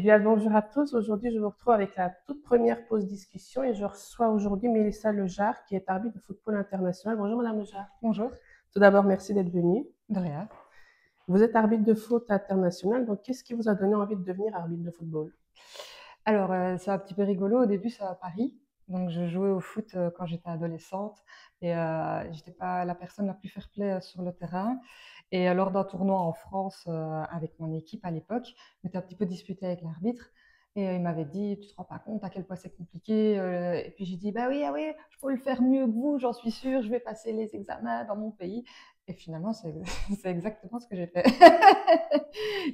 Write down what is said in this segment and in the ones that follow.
Bien, bonjour à tous. Aujourd'hui, je vous retrouve avec la toute première pause discussion et je reçois aujourd'hui Mélissa Lejar, qui est arbitre de football international. Bonjour, Madame Lejar. Bonjour, Tout d'abord, merci d'être venue. de rien. Vous êtes arbitre de foot international, donc qu'est-ce qui vous a donné envie de devenir arbitre de football? Alors, c'est un petit peu rigolo. Au début, c'est à Paris. Donc, je jouais au foot quand j'étais adolescente et j'étais pas la personne la plus fair-play sur le terrain. Et lors d'un tournoi en France avec mon équipe à l'époque, je m'étais un petit peu disputée avec l'arbitre et il m'avait dit, tu te rends pas compte à quel point c'est compliqué. Et puis j'ai dit, bah oui, ah oui, je peux le faire mieux que vous, j'en suis sûre, je vais passer les examens dans mon pays. Et finalement, c'est c'est exactement ce que j'ai fait.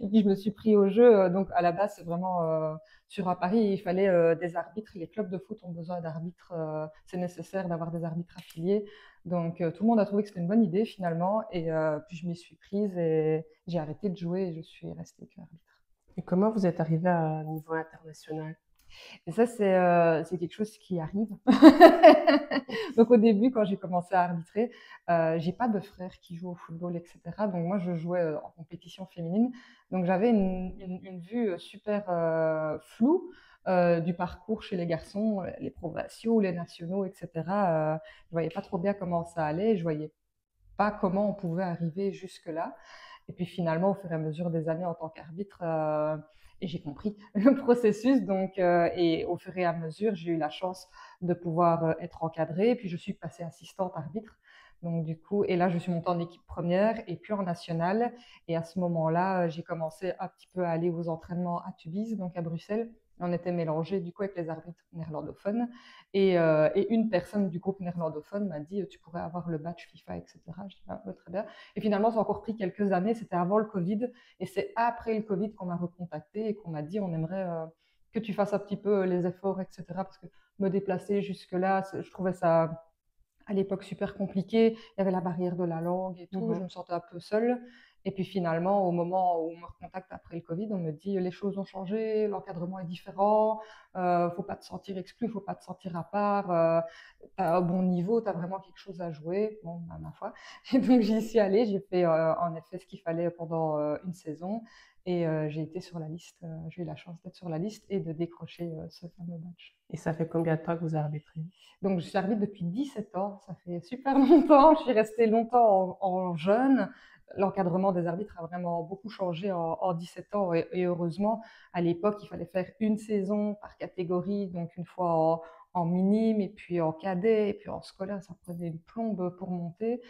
Et puis je me suis pris au jeu. Donc à la base, c'est vraiment sur à Paris, il fallait des arbitres. Les clubs de foot ont besoin d'arbitres. C'est nécessaire d'avoir des arbitres affiliés. Donc tout le monde a trouvé que c'était une bonne idée finalement. Et puis je m'y suis prise et j'ai arrêté de jouer et je suis restée que arbitre. Et comment vous êtes arrivé à un niveau international? Et ça, c'est quelque chose qui arrive. Donc au début, quand j'ai commencé à arbitrer, j'ai pas de frère qui joue au football, etc. Donc moi, je jouais en compétition féminine. Donc j'avais une vue super floue du parcours chez les garçons, les provinciaux, les nationaux, etc. Je voyais pas trop bien comment ça allait. Je voyais pas comment on pouvait arriver jusque-là. Et puis finalement, au fur et à mesure des années en tant qu'arbitre, et j'ai compris le processus. Donc, et au fur et à mesure, j'ai eu la chance de pouvoir être encadrée. Puis je suis passée assistante arbitre. Donc du coup, et là, je suis montée en équipe première et puis en nationale. Et à ce moment-là, j'ai commencé un petit peu à aller aux entraînements à Tubize, donc à Bruxelles. On était mélangés du coup avec les arbitres néerlandophones. Et une personne du groupe néerlandophone m'a dit, tu pourrais avoir le badge FIFA, etc. Je dis, bah, très bien. Et finalement, ça a encore pris quelques années. C'était avant le Covid. Et c'est après le Covid qu'on m'a recontacté et qu'on m'a dit, on aimerait que tu fasses un petit peu les efforts, etc. Parce que me déplacer jusque-là, je trouvais ça à l'époque super compliqué. Il y avait la barrière de la langue et tout. Je me sentais un peu seule. Et puis finalement, au moment où on me recontacte après le Covid, on me dit les choses ont changé, l'encadrement est différent, faut pas te sentir exclu, faut pas te sentir à part, tu as un bon niveau, tu as vraiment quelque chose à jouer. Bon, bah, ma foi. Et donc j'y suis allée, j'ai fait en effet ce qu'il fallait pendant une saison et j'ai été sur la liste. J'ai eu la chance d'être sur la liste et de décrocher ce fameux badge. Et ça fait combien de temps que vous arbitrez? Donc, je suis arbitre depuis 17 ans. Ça fait super longtemps. Je suis restée longtemps en jeune. L'encadrement des arbitres a vraiment beaucoup changé en 17 ans. Et heureusement, à l'époque, il fallait faire une saison par catégorie. Donc, une fois en minime, et puis en cadet, et puis en scolaire. Ça prenait une plombe pour monter.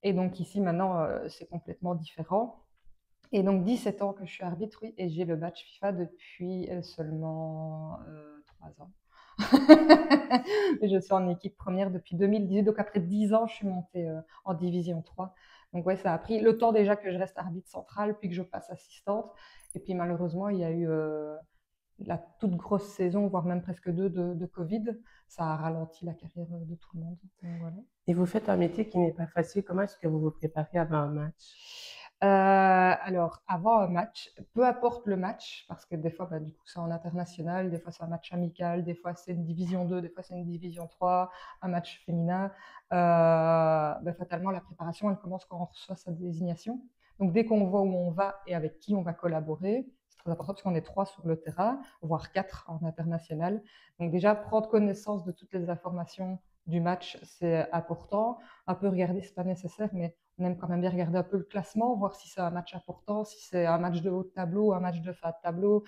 Et donc, ici, maintenant, c'est complètement différent. Et donc, 17 ans que je suis arbitre, oui, et j'ai le badge FIFA depuis seulement 3 ans. Je suis en équipe première depuis 2018, donc après 10 ans, je suis montée en division 3. Donc ouais, ça a pris le temps déjà que je reste arbitre centrale, puis que je passe assistante. Et puis malheureusement, il y a eu la toute grosse saison, voire même presque deux de Covid. Ça a ralenti la carrière de tout le monde. Donc, voilà. Et vous faites un métier qui n'est pas facile. Comment est-ce que vous vous préparez avant un match? Alors, avant un match, peu importe le match, parce que des fois, bah, du coup, c'est en international, des fois, c'est un match amical, des fois, c'est une division 2, des fois, c'est une division 3, un match féminin. Bah, fatalement, la préparation, elle commence quand on reçoit sa désignation. Donc, dès qu'on voit où on va et avec qui on va collaborer, c'est très important parce qu'on est 3 sur le terrain, voire 4 en international. Donc, déjà, prendre connaissance de toutes les informations du match, c'est important. Un peu regarder, c'est pas nécessaire, mais on aime quand même bien regarder un peu le classement, voir si c'est un match important, si c'est un match de haut de tableau, un match de fin de tableau,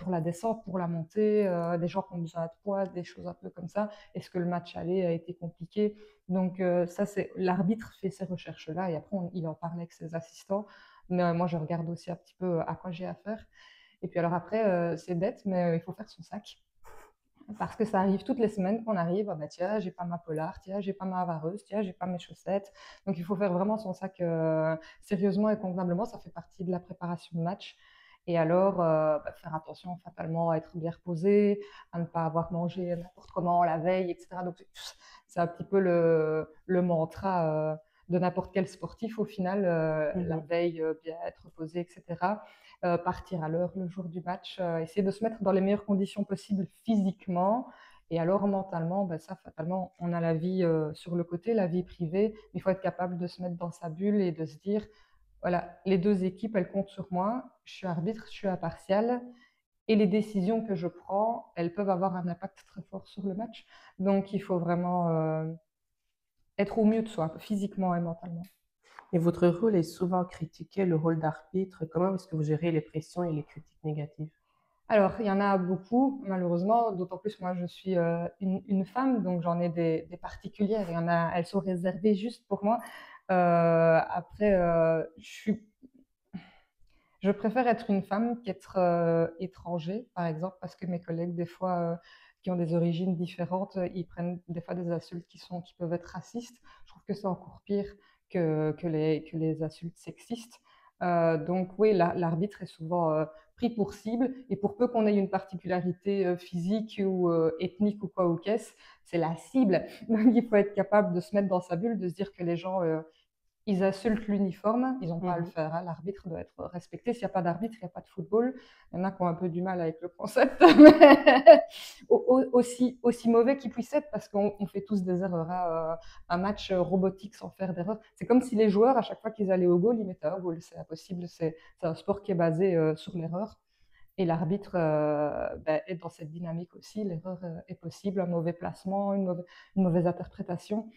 pour la descente, pour la montée, des gens qui ont besoin de poids, des choses un peu comme ça. Est-ce que le match aller a été compliqué? Donc ça, c'est l'arbitre fait ces recherches-là et après il en parle avec ses assistants. Mais moi, je regarde aussi un petit peu à quoi j'ai affaire. Et puis alors après, c'est bête, mais il faut faire son sac. Parce que ça arrive toutes les semaines qu'on arrive, ah bah tiens, j'ai pas ma polar, tiens, j'ai pas ma vareuse, tiens, j'ai pas mes chaussettes. Donc il faut faire vraiment son sac sérieusement et convenablement, ça fait partie de la préparation de match. Et alors, bah, faire attention fatalement à être bien reposé, à ne pas avoir mangé n'importe comment la veille, etc. Donc c'est un petit peu le mantra de n'importe quel sportif au final, la veille, bien être reposé, etc. Partir à l'heure le jour du match, essayer de se mettre dans les meilleures conditions possibles physiquement. Et alors mentalement, ben ça, fatalement, on a la vie sur le côté, la vie privée. Il faut être capable de se mettre dans sa bulle et de se dire, voilà, les deux équipes, elles comptent sur moi. Je suis arbitre, je suis impartial. et les décisions que je prends, elles peuvent avoir un impact très fort sur le match. Donc, il faut vraiment être au mieux de soi, physiquement et mentalement. Et votre rôle est souvent critiqué, le rôle d'arbitre. Comment est-ce que vous gérez les pressions et les critiques négatives? Alors, il y en a beaucoup, malheureusement, d'autant plus moi, je suis une femme, donc j'en ai des particulières. Il y en a, elles sont réservées juste pour moi. Après, je préfère être une femme qu'être étranger, par exemple, parce que mes collègues, des fois, qui ont des origines différentes, ils prennent des fois des insultes qui peuvent être racistes. Je trouve que c'est encore pire que les insultes sexistes. Donc oui, l'arbitre est souvent pris pour cible, et pour peu qu'on ait une particularité physique ou ethnique ou quoi ou qu'est-ce, c'est la cible. Donc il faut être capable de se mettre dans sa bulle, de se dire que les gens ils insultent l'uniforme, ils n'ont pas à le Mhm. faire, hein. L'arbitre doit être respecté. S'il n'y a pas d'arbitre, il n'y a pas de football. Il y en a qui ont un peu du mal avec le concept, aussi mauvais qu'il puisse être, parce qu'on fait tous des erreurs, hein. Un match robotique sans faire d'erreur. C'est comme si les joueurs, à chaque fois qu'ils allaient au goal, ils mettaient un goal. C'est impossible. C'est un sport qui est basé sur l'erreur. Et l'arbitre est dans cette dynamique aussi. L'erreur est possible, un mauvais placement, une mauvaise interprétation.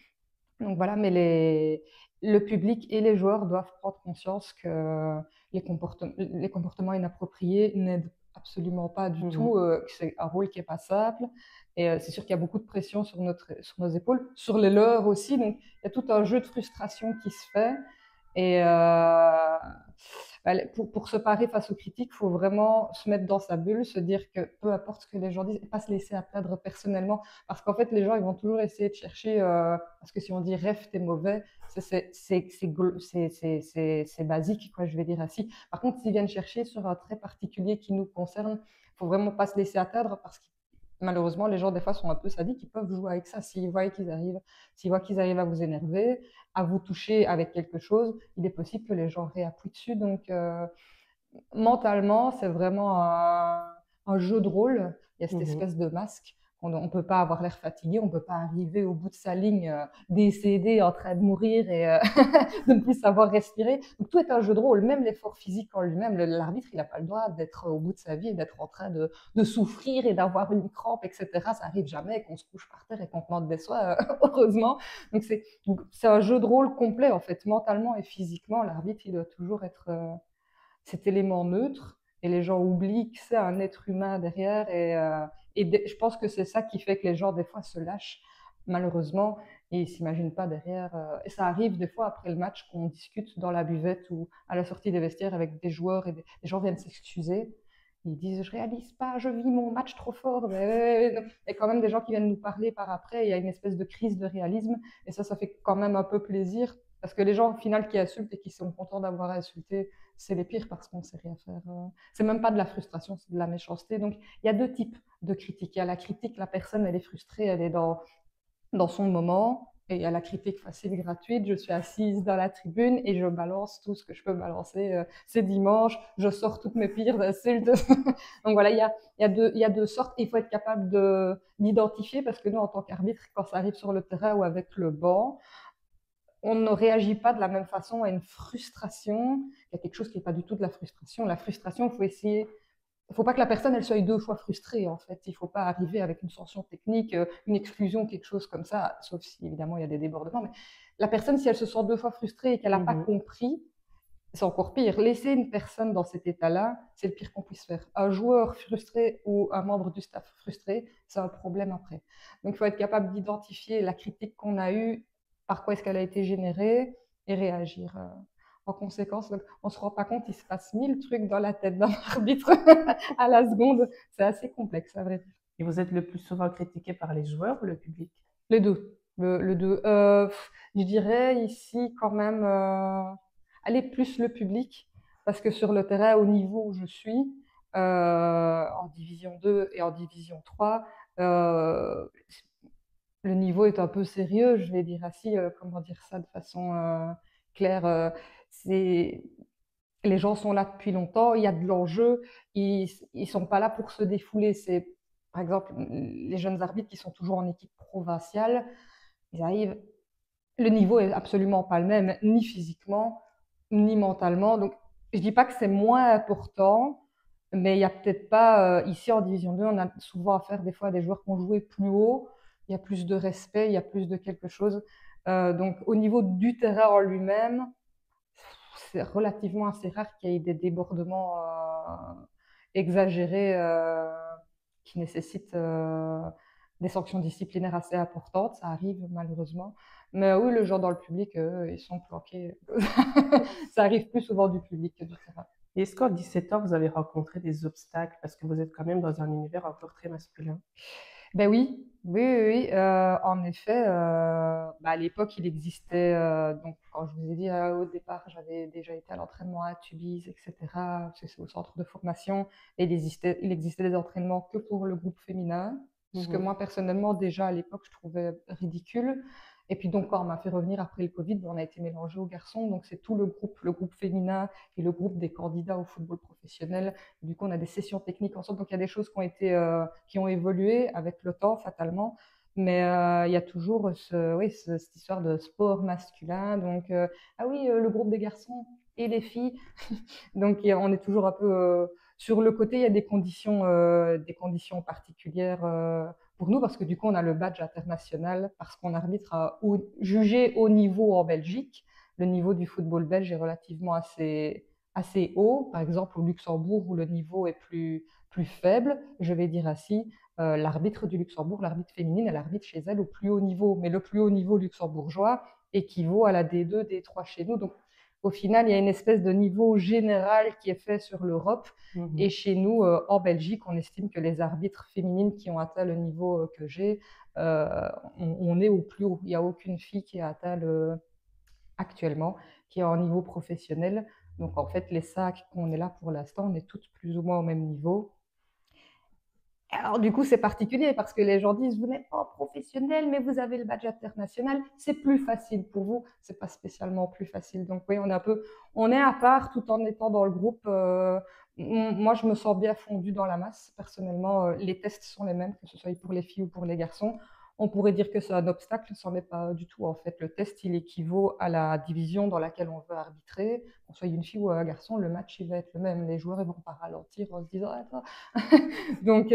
Donc voilà, mais le public et les joueurs doivent prendre conscience que les comportements inappropriés n'aident absolument pas du Mhm. tout, que c'est un rôle qui n'est pas simple. Et c'est sûr qu'il y a beaucoup de pression sur nos épaules, sur les leurs aussi. Donc il y a tout un jeu de frustration qui se fait. Et pour se parer face aux critiques, il faut vraiment se mettre dans sa bulle, se dire que peu importe ce que les gens disent, et pas se laisser atteindre personnellement. Parce qu'en fait, les gens, ils vont toujours essayer de chercher, parce que si on dit ref, t'es mauvais, c'est basique, quoi, je vais dire ainsi. Par contre, s'ils viennent chercher sur un trait particulier qui nous concerne, il faut vraiment pas se laisser atteindre, parce que malheureusement, les gens, des fois, sont un peu sadiques, ils peuvent jouer avec ça. S'ils voient qu'ils arrivent à vous énerver, à vous toucher avec quelque chose, il est possible que les gens réappuient dessus. Donc, mentalement, c'est vraiment un jeu de rôle. Il y a cette Mhm. espèce de masque. On ne peut pas avoir l'air fatigué, on ne peut pas arriver au bout de sa ligne décédé, en train de mourir et de ne plus savoir respirer. Donc tout est un jeu de rôle, même l'effort physique en lui-même. L'arbitre, il n'a pas le droit d'être au bout de sa vie et d'être en train de souffrir et d'avoir une crampe, etc. Ça arrive jamais qu'on se couche par terre et qu'on demande des soins, heureusement. Donc c'est un jeu de rôle complet, en fait, mentalement et physiquement. L'arbitre, il doit toujours être cet élément neutre, et les gens oublient que c'est un être humain derrière, et je pense que c'est ça qui fait que les gens des fois se lâchent, malheureusement, et ils s'imaginent pas derrière. Et ça arrive des fois après le match qu'on discute dans la buvette ou à la sortie des vestiaires avec des joueurs, et des gens viennent s'excuser. Ils disent je réalise pas, je vis mon match trop fort. Mais il y a quand même des gens qui viennent nous parler par après. Il y a une espèce de crise de réalisme, et ça fait quand même un peu plaisir, parce que les gens au final qui insultent et qui sont contents d'avoir insulté, c'est les pires, parce qu'on ne sait rien faire. C'est même pas de la frustration, c'est de la méchanceté. Donc, il y a deux types de critiques. Il y a la critique, la personne, elle est frustrée, elle est dans son moment. Et il y a la critique facile, gratuite. Je suis assise dans la tribune et je balance tout ce que je peux balancer. C'est dimanche, je sors toutes mes pires insultes. Donc voilà, il y a deux sortes. Il faut être capable d'identifier, parce que nous, en tant qu'arbitre, quand ça arrive sur le terrain ou avec le banc, on ne réagit pas de la même façon à une frustration. Il y a quelque chose qui n'est pas du tout de la frustration. La frustration, il faut essayer. Il ne faut pas que la personne elle soit deux fois frustrée, en fait. Il ne faut pas arriver avec une sanction technique, une exclusion, quelque chose comme ça, sauf si évidemment il y a des débordements. Mais la personne, si elle se sent deux fois frustrée et qu'elle n'a pas Mhm. compris, c'est encore pire. Laisser une personne dans cet état-là, c'est le pire qu'on puisse faire. Un joueur frustré ou un membre du staff frustré, c'est un problème après. Donc il faut être capable d'identifier la critique qu'on a eue, par quoi est-ce qu'elle a été générée, et réagir en conséquence. Donc on ne se rend pas compte, il se passe 1000 trucs dans la tête d'un arbitre à la seconde. C'est assez complexe, à vrai dire. Et vous êtes le plus souvent critiqué par les joueurs ou le public? Les deux. Le deux. Je dirais ici quand même, aller plus le public, parce que sur le terrain, au niveau où je suis, en division 2 et en division 3, le niveau est un peu sérieux, je vais dire ainsi, comment dire ça de façon claire. C'est Les gens sont là depuis longtemps, il y a de l'enjeu, ils sont pas là pour se défouler. C'est par exemple les jeunes arbitres qui sont toujours en équipe provinciale, ils arrivent, le niveau est absolument pas le même, ni physiquement, ni mentalement. Donc je dis pas que c'est moins important, Mais il n'y a peut-être pas, ici en Division 2, on a souvent affaire des fois à des joueurs qui ont joué plus haut, il y a plus de respect, il y a plus de quelque chose. Donc au niveau du terrain en lui-même, c'est relativement assez rare qu'il y ait des débordements exagérés qui nécessitent des sanctions disciplinaires assez importantes. Ça arrive malheureusement. Mais oui, les gens dans le public, ils sont planqués. Ça arrive plus souvent du public que du terrain. Et est-ce qu'en 17 ans, vous avez rencontré des obstacles parce que vous êtes quand même dans un univers encore très masculin? Ben oui, oui, oui, oui, en effet, à l'époque, il existait, donc quand je vous ai dit au départ, j'avais déjà été à l'entraînement à Tubize, etc., parce que c'est au centre de formation, et il existait des entraînements que pour le groupe féminin, ce que Mhm. moi, personnellement, déjà à l'époque, je trouvais ridicule. Et puis donc, quand on m'a fait revenir après le Covid, on a été mélangé aux garçons, donc c'est tout le groupe féminin et le groupe des candidats au football professionnel. Du coup, on a des sessions techniques ensemble. Donc, il y a des choses qui ont évolué avec le temps, fatalement. Mais il y a toujours oui, cette histoire de sport masculin. Donc, ah oui, le groupe des garçons et les filles. Donc, on est toujours un peu sur le côté. Il y a des conditions particulières pour nous parce que du coup, on a le badge international parce qu'on arbitre jugé haut niveau en Belgique. Le niveau du football belge est relativement assez haut. Par exemple, au Luxembourg, où le niveau est plus faible, je vais dire ainsi, l'arbitre du Luxembourg, l'arbitre féminine, elle arbitre chez elle au plus haut niveau. Mais le plus haut niveau luxembourgeois équivaut à la D2, D3 chez nous. Donc, au final, il y a une espèce de niveau général qui est fait sur l'Europe. Et Mhm. chez nous, en Belgique, on estime que les arbitres féminines qui ont atteint le niveau que j'ai, on est au plus haut. Il n'y a aucune fille qui a atteint actuellement, qui est en niveau professionnel. Donc en fait, les sacs qu'on est là pour l'instant, on est toutes plus ou moins au même niveau. Alors du coup, c'est particulier parce que les gens disent, vous n'êtes pas professionnel, mais vous avez le badge international, c'est plus facile pour vous. C'est pas spécialement plus facile. Donc oui, on est à part tout en étant dans le groupe. Moi, je me sens bien fondue dans la masse. Personnellement, les tests sont les mêmes, que ce soit pour les filles ou pour les garçons. On pourrait dire que c'est un obstacle, c'en est pas du tout. En fait, le test, il équivaut à la division dans laquelle on veut arbitrer. Qu'on soit une fille ou un garçon, le match, il va être le même. Les joueurs, ils vont pas ralentir en se disant, attends. Donc,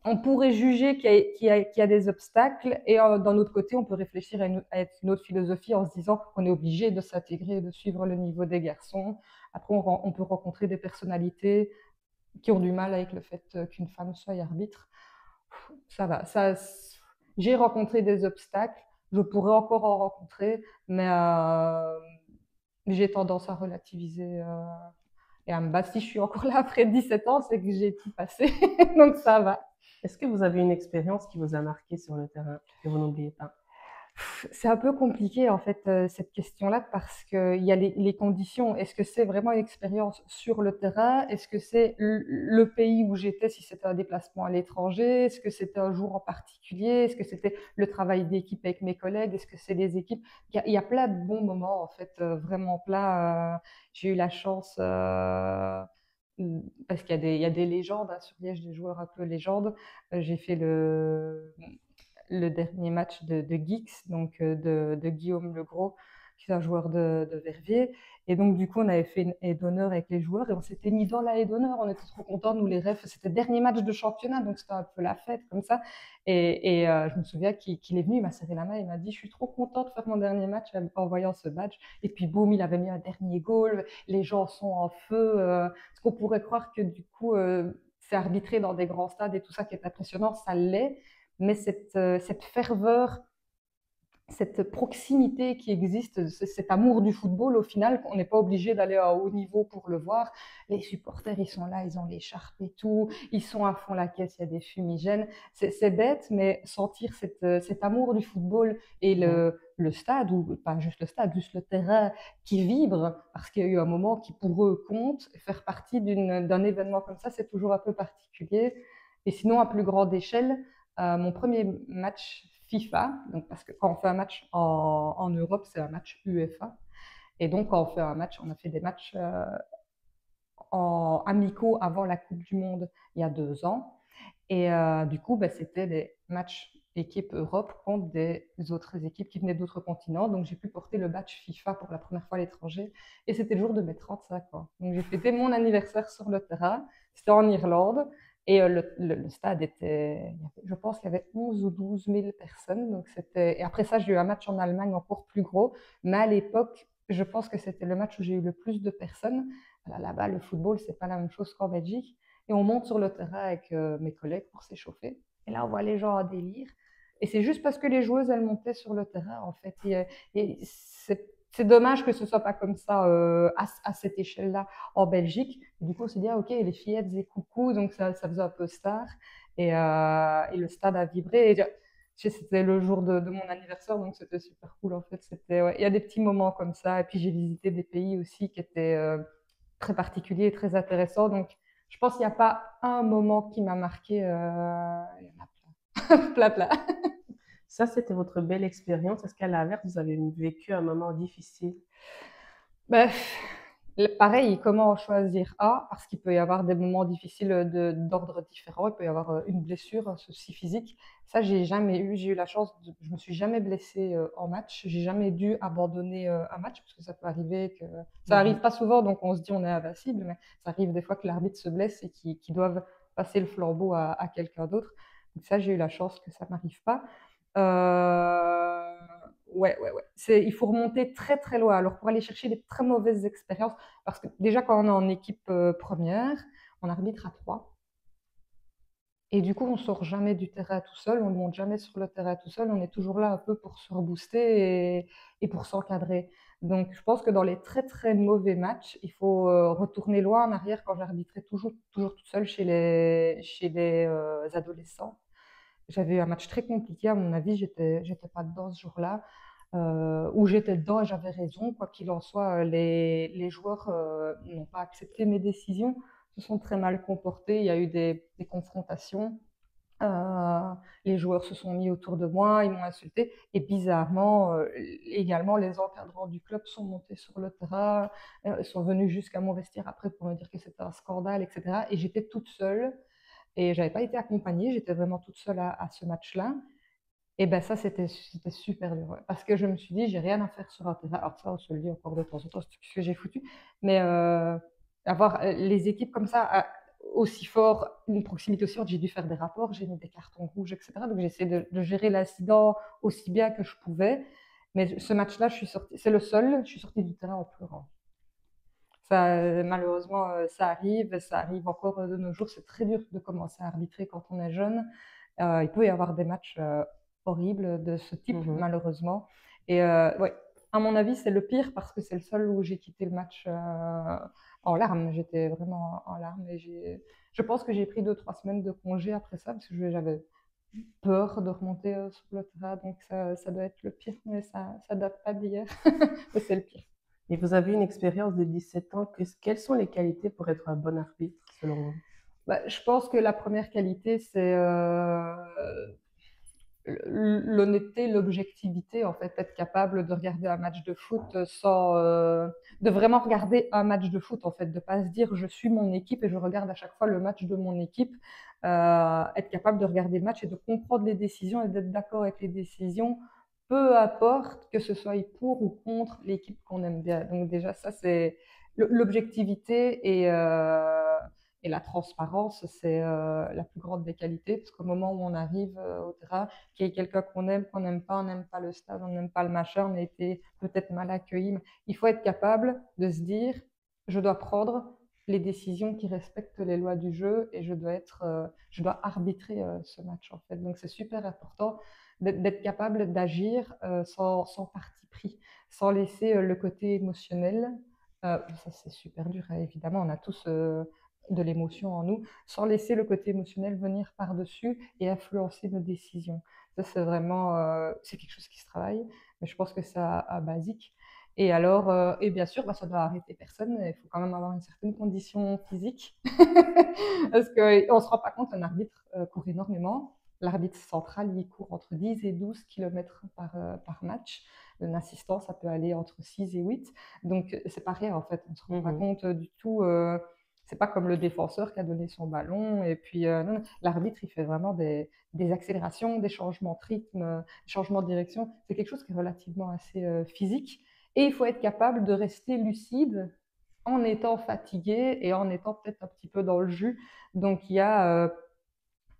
on pourrait juger qu'il y a des obstacles et d'un autre côté, on peut réfléchir à une autre philosophie en se disant qu'on est obligé de s'intégrer et de suivre le niveau des garçons. Après, on peut rencontrer des personnalités qui ont du mal avec le fait qu'une femme soit arbitre. Ça va. J'ai rencontré des obstacles, je pourrais encore en rencontrer, mais j'ai tendance à relativiser et à me battre. Si je suis encore là après 17 ans, c'est que j'ai tout passé, donc ça va. Est-ce que vous avez une expérience qui vous a marqué sur le terrain, que vous n'oubliez pas? C'est un peu compliqué en fait cette question-là parce qu'il y a les conditions. Est-ce que c'est vraiment une expérience sur le terrain? Est-ce que c'est le pays où j'étais si c'était un déplacement à l'étranger? Est-ce que c'était un jour en particulier? Est-ce que c'était le travail d'équipe avec mes collègues? Est-ce que c'est des équipes? Il y a plein de bons moments en fait, vraiment plein. J'ai eu la chance parce qu'il y a des légendes hein, sur Liège, des joueurs un peu légendes. J'ai fait le dernier match de Geeks, donc de Guillaume Legros, qui est un joueur de Verviers. Et donc, du coup, on avait fait une haie d'honneur avec les joueurs et on s'était mis dans la haie d'honneur. On était trop contents, nous, les refs. C'était le dernier match de championnat, donc c'était un peu la fête, comme ça. Et je me souviens qu'il est venu, il m'a serré la main, il m'a dit, je suis trop content de faire mon dernier match en voyant ce badge. Et puis, boum, il avait mis un dernier goal. Les gens sont en feu. Parce qu'on pourrait croire que, du coup, c'est arbitré dans des grands stades et tout ça qui est impressionnant, ça l'est, mais cette ferveur, cette proximité qui existe, cet amour du football, au final, on n'est pas obligé d'aller à haut niveau pour le voir. Les supporters, ils sont là, ils ont l'écharpe et tout, ils sont à fond la caisse, il y a des fumigènes. C'est bête, mais sentir cet amour du football et Mhm. le stade, ou pas juste le stade, juste le terrain qui vibre, parce qu'il y a eu un moment qui pour eux compte, faire partie d'un événement comme ça, c'est toujours un peu particulier. Et sinon, à plus grande échelle, mon premier match FIFA, donc parce que quand on fait un match en Europe, c'est un match UEFA. Et donc, quand on fait un match, on a fait des matchs amicaux avant la Coupe du Monde il y a 2 ans. Et du coup, c'était des matchs équipe Europe contre des autres équipes qui venaient d'autres continents. Donc, j'ai pu porter le badge FIFA pour la première fois à l'étranger. Et c'était le jour de mes 35 ans. Donc, j'ai fêté mon anniversaire sur le terrain. C'était en Irlande. Et le stade était, je pense qu'il y avait 11 ou 12 000 personnes. Donc c'était... Et après ça, j'ai eu un match en Allemagne encore plus gros. Mais à l'époque, je pense que c'était le match où j'ai eu le plus de personnes. Voilà, là-bas, le football, c'est pas la même chose qu'en Belgique. Et on monte sur le terrain avec mes collègues pour s'échauffer. Et là, on voit les gens en délire. Et c'est juste parce que les joueuses, elles montaient sur le terrain, en fait. Et c'est dommage que ce soit pas comme ça à cette échelle-là en Belgique. Et du coup, on s'est dit, ah, ok, les fillettes faisaient coucou, donc ça faisait un peu star. Et le stade a vibré. Et c'était le jour de mon anniversaire, donc c'était super cool, en fait. Ouais, il y a des petits moments comme ça. Et puis, j'ai visité des pays aussi qui étaient très particuliers et très intéressants. Donc, je pense qu'il n'y a pas un moment qui m'a marqué. Il y en a plein. Plein, plein. Ça, c'était votre belle expérience. Est-ce qu'à l'inverse, vous avez vécu un moment difficile? Bref, pareil, comment en choisir un? Parce qu'il peut y avoir des moments difficiles d'ordre différent. Il peut y avoir une blessure, un souci physique. Ça, j'ai jamais eu. J'ai eu la chance, je me suis jamais blessée en match. J'ai jamais dû abandonner un match parce que ça peut arriver que ça arrive pas souvent, donc on se dit on est invincible, mais ça arrive des fois que l'arbitre se blesse et qu'ils doivent passer le flambeau à quelqu'un d'autre. Donc ça, j'ai eu la chance que ça m'arrive pas. Euh, ouais. Il faut remonter très très loin. Alors pour aller chercher des très mauvaises expériences, parce que déjà quand on est en équipe première, on arbitre à 3. Et du coup, on sort jamais du terrain tout seul, on ne monte jamais sur le terrain tout seul, on est toujours là un peu pour se rebooster et pour s'encadrer. Donc je pense que dans les très très mauvais matchs, il faut retourner loin en arrière quand j'arbitrais toujours toute seule chez les adolescents. J'avais eu un match très compliqué, à mon avis, j'étais pas dedans ce jour-là, ou j'étais dedans et j'avais raison. Quoi qu'il en soit, les joueurs n'ont pas accepté mes décisions, se sont très mal comportés, il y a eu des confrontations. Les joueurs se sont mis autour de moi, ils m'ont insulté. Et bizarrement, également, les encadrants du club sont montés sur le terrain, sont venus jusqu'à mon vestiaire après pour me dire que c'était un scandale, etc. Et j'étais toute seule. Et j'avais pas été accompagnée, j'étais vraiment toute seule à ce match-là. Et ben ça, c'était super dur. Ouais. Parce que je me suis dit, j'ai rien à faire sur un terrain. Alors ça, on se le dit encore de temps en temps, c'est ce que j'ai foutu. Mais avoir les équipes comme ça, aussi fort, une proximité aussi forte, j'ai dû faire des rapports, j'ai mis des cartons rouges, etc. Donc j'ai essayé de gérer l'incident aussi bien que je pouvais. Mais ce match-là, c'est le seul, je suis sortie du terrain en pleurant. Ça, malheureusement, ça arrive encore de nos jours. C'est très dur de commencer à arbitrer quand on est jeune. Il peut y avoir des matchs horribles de ce type, malheureusement. Et ouais, à mon avis, c'est le pire parce que c'est le seul où j'ai quitté le match en larmes. J'étais vraiment en larmes et je pense que j'ai pris 2-3 semaines de congé après ça parce que j'avais peur de remonter sur le terrain. Donc ça doit être le pire, mais ça date pas d'hier. Mais c'est le pire. Et vous avez une expérience de 17 ans. Quelles sont les qualités pour être un bon arbitre, selon vous? Bah, je pense que la première qualité, c'est l'honnêteté, l'objectivité, en fait, être capable de regarder un match de foot sans... de vraiment regarder un match de foot, en fait, de pas se dire je suis mon équipe et je regarde à chaque fois le match de mon équipe. Être capable de regarder le match et de comprendre les décisions et d'être d'accord avec les décisions, peu importe que ce soit pour ou contre l'équipe qu'on aime bien. Donc déjà, ça, c'est l'objectivité et la transparence, c'est la plus grande des qualités, parce qu'au moment où on arrive au terrain, qu'il y ait quelqu'un qu'on n'aime pas, on n'aime pas le stade, on n'aime pas le machin, on a été peut-être mal accueilli. Il faut être capable de se dire, je dois prendre les décisions qui respectent les lois du jeu et je dois arbitrer ce match en fait. Donc c'est super important d'être capable d'agir sans parti pris, sans laisser le côté émotionnel. Ça c'est super dur, hein, évidemment, on a tous de l'émotion en nous, sans laisser le côté émotionnel venir par-dessus et influencer nos décisions. Ça, c'est vraiment, c'est quelque chose qui se travaille, mais je pense que c'est un basique. Et alors, et bien sûr, bah, ça doit arrêter personne. Il faut quand même avoir une certaine condition physique, parce qu'on ne se rend pas compte, un arbitre court énormément. L'arbitre central, il court entre 10 et 12 km par match. Un assistant, ça peut aller entre 6 et 8. Donc, c'est pas rien, en fait. On ne se rend pas compte du tout. C'est pas comme le défenseur qui a donné son ballon. Et puis, non, non, l'arbitre, il fait vraiment des accélérations, des changements de rythme, des changements de direction. C'est quelque chose qui est relativement assez physique. Et il faut être capable de rester lucide en étant fatigué et en étant peut-être un petit peu dans le jus. Donc, il y a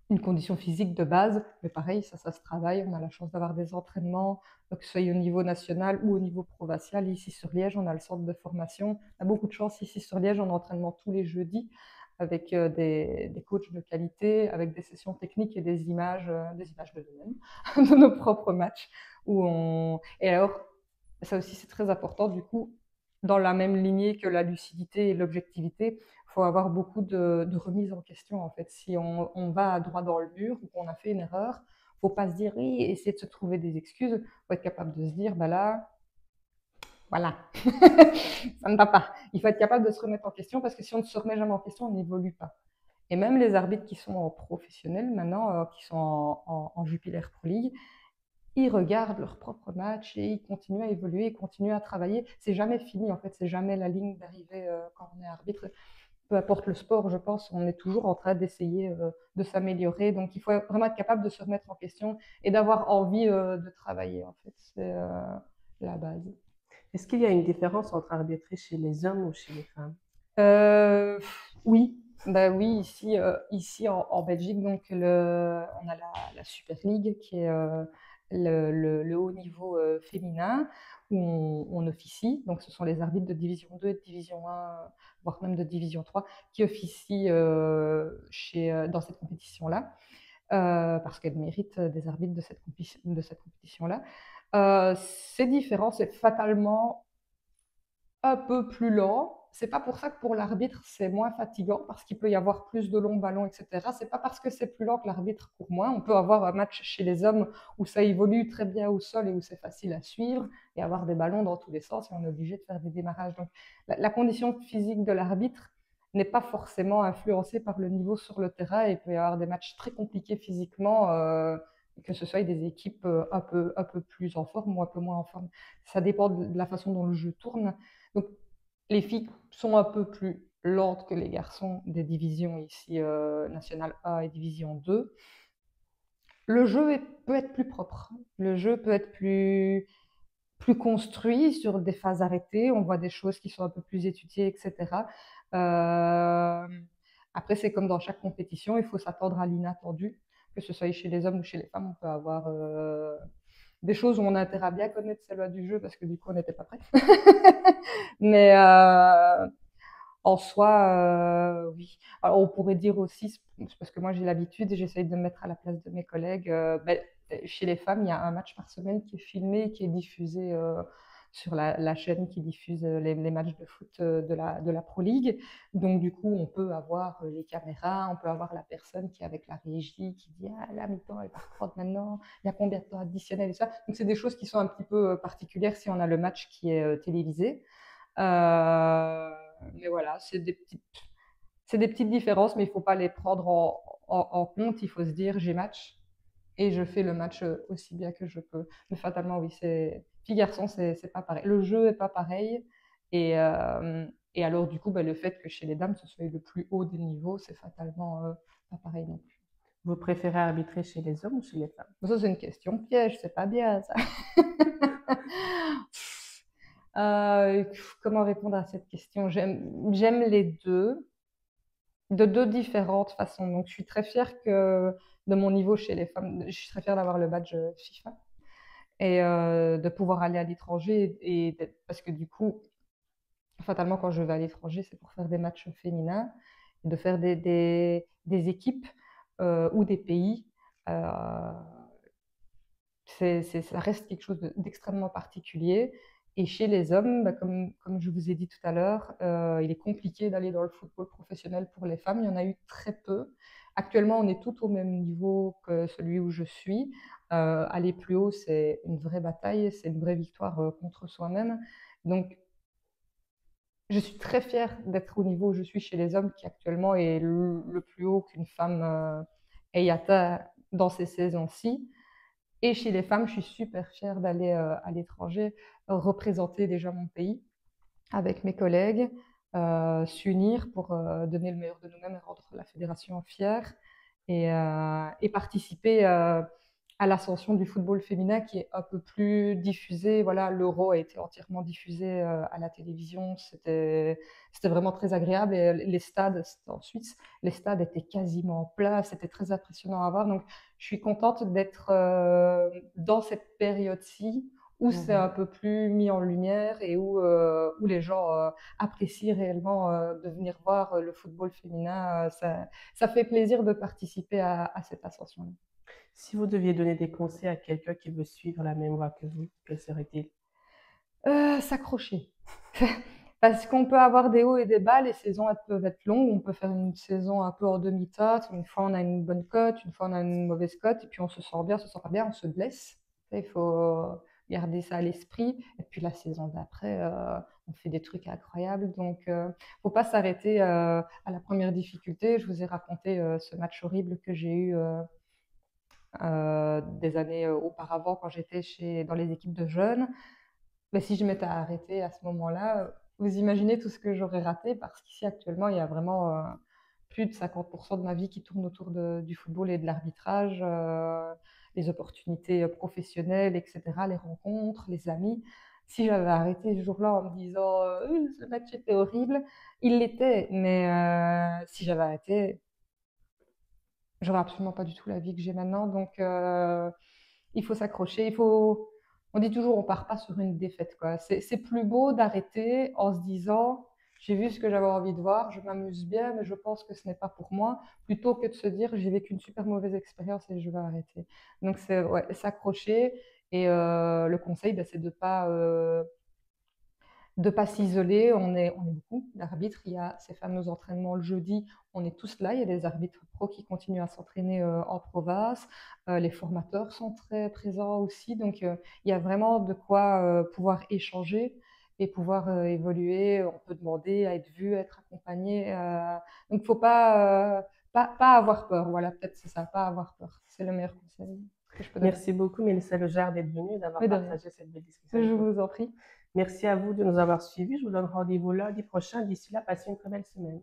une condition physique de base, mais pareil, ça se travaille. On a la chance d'avoir des entraînements, que ce soit au niveau national ou au niveau provincial. Ici sur Liège, on a le centre de formation. On a beaucoup de chance ici sur Liège, on a entraînement tous les jeudis avec des coachs de qualité, avec des sessions techniques et des images de nous-mêmes, de nos propres matchs. Et alors, ça aussi, c'est très important, du coup, dans la même lignée que la lucidité et l'objectivité, il faut avoir beaucoup de remise en question, en fait. Si on va droit dans le mur ou qu'on a fait une erreur, il ne faut pas se dire, oui, essayer de se trouver des excuses. Il faut être capable de se dire, bah là, voilà, ça ne va pas. Il faut être capable de se remettre en question parce que si on ne se remet jamais en question, on n'évolue pas. Et même les arbitres qui sont en professionnel maintenant, qui sont en Jupiler Pro League, ils regardent leur propre match et ils continuent à évoluer, ils continuent à travailler. C'est jamais fini, en fait, c'est jamais la ligne d'arrivée quand on est arbitre. Peu importe le sport, je pense, on est toujours en train d'essayer de s'améliorer. Donc, il faut vraiment être capable de se remettre en question et d'avoir envie de travailler, en fait. C'est la base. Est-ce qu'il y a une différence entre arbitrer chez les hommes ou chez les femmes? Oui, bah oui, ici en Belgique, donc on a la Super League qui est le haut niveau féminin où on officie. Donc ce sont les arbitres de division 2 et de division 1, voire même de division 3 qui officient dans cette compétition-là. Parce qu'elle mérite des arbitres de cette compétition-là. C'est différent, c'est fatalement un peu plus lent. C'est pas pour ça que pour l'arbitre, c'est moins fatigant, parce qu'il peut y avoir plus de longs ballons, etc. C'est pas parce que c'est plus lent que l'arbitre court moins. On peut avoir un match chez les hommes où ça évolue très bien au sol et où c'est facile à suivre, et avoir des ballons dans tous les sens, et on est obligé de faire des démarrages. Donc, la condition physique de l'arbitre n'est pas forcément influencée par le niveau sur le terrain, et il peut y avoir des matchs très compliqués physiquement, que ce soit des équipes un peu plus en forme ou un peu moins en forme. Ça dépend de la façon dont le jeu tourne. Donc, les filles sont un peu plus lentes que les garçons des divisions ici, National A et Division 2. Le jeu peut être plus propre. Le jeu peut être plus construit sur des phases arrêtées. On voit des choses qui sont un peu plus étudiées, etc. Après, c'est comme dans chaque compétition, il faut s'attendre à l'inattendu, que ce soit chez les hommes ou chez les femmes. On peut avoir des choses où on a intérêt à bien connaître ces lois du jeu parce que du coup, on n'était pas prêt. Mais en soi, oui. Alors, on pourrait dire aussi, parce que moi j'ai l'habitude et j'essaye de me mettre à la place de mes collègues, chez les femmes, il y a un match par semaine qui est filmé et qui est diffusé sur la chaîne qui diffuse les matchs de foot de la Pro League. Donc du coup, on peut avoir les caméras, on peut avoir la personne qui est avec la régie, qui dit « Ah, la mi-temps, elle va reprendre maintenant, il y a combien de temps additionnel ?» et ça. Donc c'est des choses qui sont un petit peu particulières si on a le match qui est télévisé. Mais voilà, c'est des petites différences, mais il ne faut pas les prendre en compte. Il faut se dire, j'ai match et je fais le match aussi bien que je peux. Mais fatalement, oui, filles-garçons, c'est pas pareil. Le jeu n'est pas pareil. Et alors, du coup, le fait que chez les dames, ce soit le plus haut des niveaux, c'est fatalement pas pareil non plus. Vous préférez arbitrer chez les hommes ou chez les femmes? Ça, c'est une question piège, c'est pas bien ça. Comment répondre à cette question? J'aime les deux, de deux différentes façons. Donc, je suis très fière de mon niveau chez les femmes. Je suis très fière d'avoir le badge FIFA et de pouvoir aller à l'étranger. Parce que du coup, fatalement, quand je vais à l'étranger, c'est pour faire des matchs féminins, de faire des équipes ou des pays. Ça reste quelque chose d'extrêmement particulier. Et chez les hommes, comme je vous ai dit tout à l'heure, il est compliqué d'aller dans le football professionnel pour les femmes. Il y en a eu très peu. Actuellement, on est tout au même niveau que celui où je suis. Aller plus haut, c'est une vraie bataille, c'est une vraie victoire contre soi-même. Donc, je suis très fière d'être au niveau où je suis chez les hommes, qui actuellement est le plus haut qu'une femme ait atteint dans ces saisons-ci. Et chez les femmes, je suis super fière d'aller à l'étranger, représenter déjà mon pays avec mes collègues, s'unir pour donner le meilleur de nous-mêmes et rendre la fédération fière et participer à l'ascension du football féminin qui est un peu plus diffusé. Voilà, l'Euro a été entièrement diffusé à la télévision. C'était vraiment très agréable. Et les stades, c'était en Suisse, les stades étaient quasiment plats. C'était très impressionnant à voir. Donc, je suis contente d'être dans cette période-ci où c'est un peu plus mis en lumière et où les gens apprécient réellement de venir voir le football féminin. Ça fait plaisir de participer à cette ascension-là. Si vous deviez donner des conseils à quelqu'un qui veut suivre la même voie que vous, quels seraient-ils? S'accrocher. Parce qu'on peut avoir des hauts et des bas, les saisons elles peuvent être longues, on peut faire une saison un peu en demi-teinte, une fois on a une bonne cote, une fois on a une mauvaise cote, et puis on se sent bien, on se sent pas bien, on se blesse. Ça, il faut garder ça à l'esprit. Et puis la saison d'après, on fait des trucs incroyables, donc faut pas s'arrêter à la première difficulté. Je vous ai raconté ce match horrible que j'ai eu des années auparavant quand j'étais dans les équipes de jeunes. Mais si je m'étais arrêtée à ce moment-là, vous imaginez tout ce que j'aurais raté parce qu'ici actuellement, il y a vraiment plus de 50% de ma vie qui tourne autour du football et de l'arbitrage, les opportunités professionnelles, etc., les rencontres, les amis. Si j'avais arrêté ce jour-là en me disant ce match était horrible, il l'était, mais si j'avais arrêté, j'aurais absolument pas du tout la vie que j'ai maintenant. Donc, il faut s'accrocher. On dit toujours, on part pas sur une défaite, quoi. C'est plus beau d'arrêter en se disant, j'ai vu ce que j'avais envie de voir, je m'amuse bien, mais je pense que ce n'est pas pour moi, plutôt que de se dire, j'ai vécu une super mauvaise expérience et je vais arrêter. Donc, c'est ouais, s'accrocher. Et le conseil, ben, c'est de pas s'isoler. On est beaucoup d'arbitres. Il y a ces fameux entraînements le jeudi. On est tous là. Il y a des arbitres pros qui continuent à s'entraîner en province. Les formateurs sont très présents aussi. Donc, il y a vraiment de quoi pouvoir échanger et pouvoir évoluer. On peut demander à être vu, à être accompagné. Donc, il ne faut pas avoir peur. Voilà, peut-être c'est ça, pas avoir peur. C'est le meilleur conseil que je peux donner. Merci beaucoup, Mélissa Lejar, d'être venue et d'avoir Mais de rien. partagé cette belle discussion Je avec nous. vous en prie. Merci à vous de nous avoir suivis. Je vous donne rendez-vous lundi prochain. D'ici là, passez une très belle semaine.